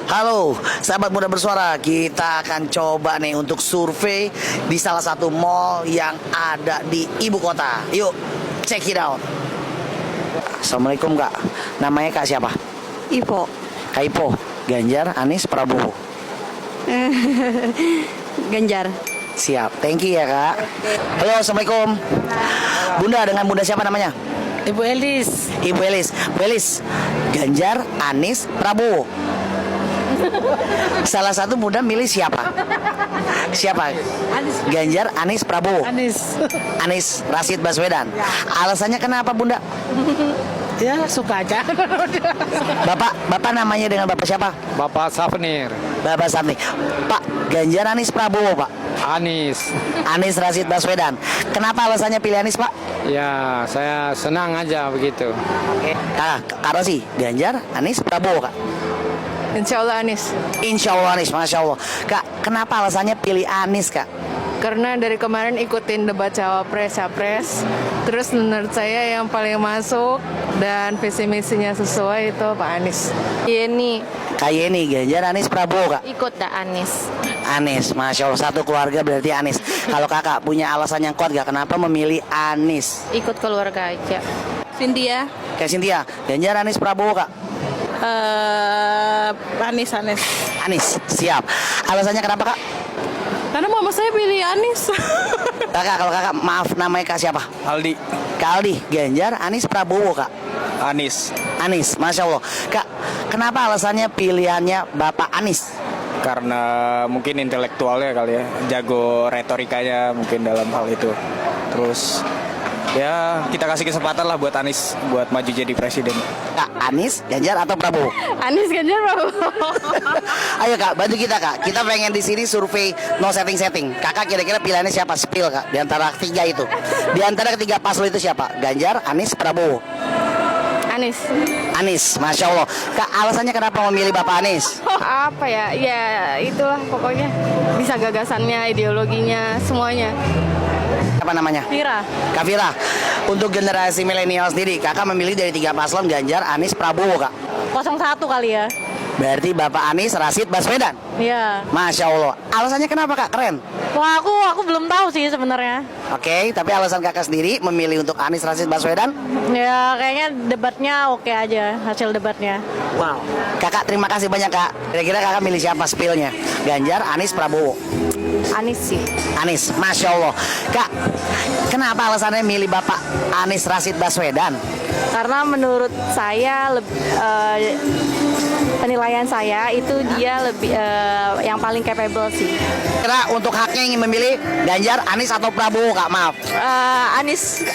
Halo, sahabat muda bersuara. Kita akan coba nih untuk survei di salah satu mall yang ada di ibu kota. Yuk, check it out. Assalamualaikum Kak. Namanya Kak siapa? Ipo. Kak Ipo. Ganjar, Anies, Prabowo. Ganjar. Siap, thank you ya Kak. Halo, Assalamualaikum. Bunda, dengan bunda siapa namanya? Ibu Elis. Ibu Elis. Bu Elis, Ganjar, Anies, Prabowo. Salah satu bunda milih siapa? Siapa? Anies. Ganjar, Anies, Prabowo. Anies. Anies Rashid Baswedan. Alasannya kenapa bunda? Ya suka aja. Bapak namanya dengan bapak siapa? Bapak Safnir, Bapak Sani. Pak, Ganjar, Anies, Prabowo Pak. Anies. Anies Rashid Baswedan. Kenapa alasannya pilih Anies Pak? Ya, saya senang aja begitu. Kak Rosi, Ganjar, Anies, Prabowo Kak. Insya Allah Anies. Insya Allah Anies, Masya Allah. Kak, kenapa alasannya pilih Anies Kak? Karena dari kemarin ikutin debat cawapres capres. Terus menurut saya yang paling masuk dan visi misinya sesuai itu Pak Anies. Yeni. Kak Yeni, Ganjar, Anies, Prabowo Kak. Ikut dah Anies. Anies, Masya Allah, satu keluarga berarti Anies. Kalau kakak punya alasan yang kuat gak kenapa memilih Anies? Ikut keluarga aja. Cynthia. Kayak Cynthia, Ganjar, Anies, Prabowo Kak. Anies. Anies, siap. Alasannya kenapa Kak? Karena mama saya pilih Anies. Kakak, kalau kakak maaf namanya Kak siapa? Aldi. Kak Aldi, Ganjar, Anies, Prabowo Kak. Anies. Anies, Masya Allah. Kak, kenapa alasannya pilihannya Bapak Anies? Karena mungkin intelektualnya kali ya, jago retorikanya mungkin dalam hal itu. Terus ya kita kasih kesempatan lah buat Anies buat maju jadi presiden. Kak, Anies, Ganjar atau Prabowo? Anies Ganjar Prabowo. Ayo Kak, bantu kita Kak. Kita pengen di sini survei no setting. Kakak kira-kira pilihannya siapa? Spill Kak. Di antara tiga itu. Di antara ketiga paslon itu siapa? Ganjar, Anies, Prabowo. Anies. Anies, Masya Allah. Kak, alasannya kenapa memilih Bapak Anies? Apa ya? Ya itulah pokoknya. Bisa gagasannya, ideologinya, semuanya. Apa namanya? Vira. Kak Fira, untuk generasi milenial sendiri, kakak memilih dari tiga paslon Ganjar, Anies, Prabowo Kak. 01 kali ya. Berarti Bapak Anies Rashid Baswedan. Iya. Masya Allah. Alasannya kenapa Kak? Keren. Wah, aku belum tahu sih sebenarnya. Oke, tapi alasan kakak sendiri memilih untuk Anies Rashid Baswedan? Ya kayaknya debatnya oke aja, hasil debatnya. Wow. Kakak terima kasih banyak Kak. Kira-kira kakak milih siapa spillnya? Ganjar, Anies, Prabowo? Anies sih. Anies, Masya Allah. Kak, kenapa alasannya milih Bapak Anies Rashid Baswedan? Karena menurut saya penilaian saya itu dia lebih yang paling capable sih. Kira untuk haknya ingin memilih Ganjar, Anies atau Prabowo Kak? Maaf. Anies.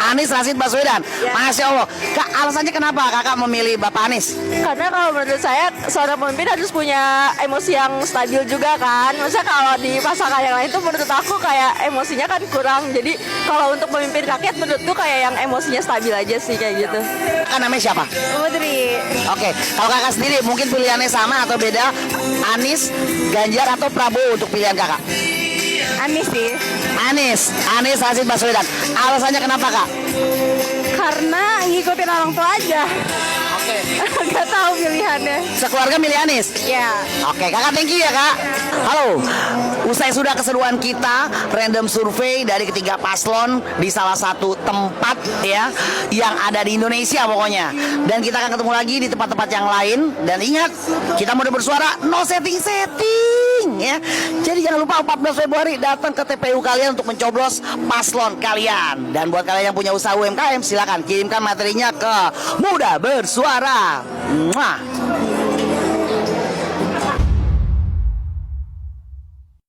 Anies Rashid Baswedan. Ya. Masya Allah. Kak, alasannya kenapa kakak memilih Bapak Anies? Karena kalau menurut saya seorang pemimpin harus punya emosi yang stabil juga kan. Maksudnya kalau di pasangan yang lain tuh menurut aku kayak emosinya kan kurang. Jadi kalau untuk pemimpin rakyat menurutku kayak yang emosinya stabil aja sih kayak gitu. Kakak namanya siapa? Putri. Oke, kalau kakak sendiri mungkin pilihannya sama atau beda? Anies, Ganjar atau Prabowo untuk pilihan kakak? Anies sih. Anies Rashid Baswedan. Alasannya kenapa Kak? Karena ngikutin orang tua aja. Oke. Gak tahu pilihannya. Sekeluarga milih Anies? Ya. Oke, kakak thank you ya Kak. Halo, usai sudah keseruan kita random survei dari ketiga paslon di salah satu tempat ya yang ada di Indonesia pokoknya. Dan kita akan ketemu lagi di tempat-tempat yang lain. Dan ingat, kita mau bersuara no setting ya. Jadi jangan lupa 14 Februari datang ke TPU kalian untuk mencoblos paslon kalian. Dan buat kalian yang punya usaha UMKM silakan kirimkan materinya ke Muda Bersuara. Muah.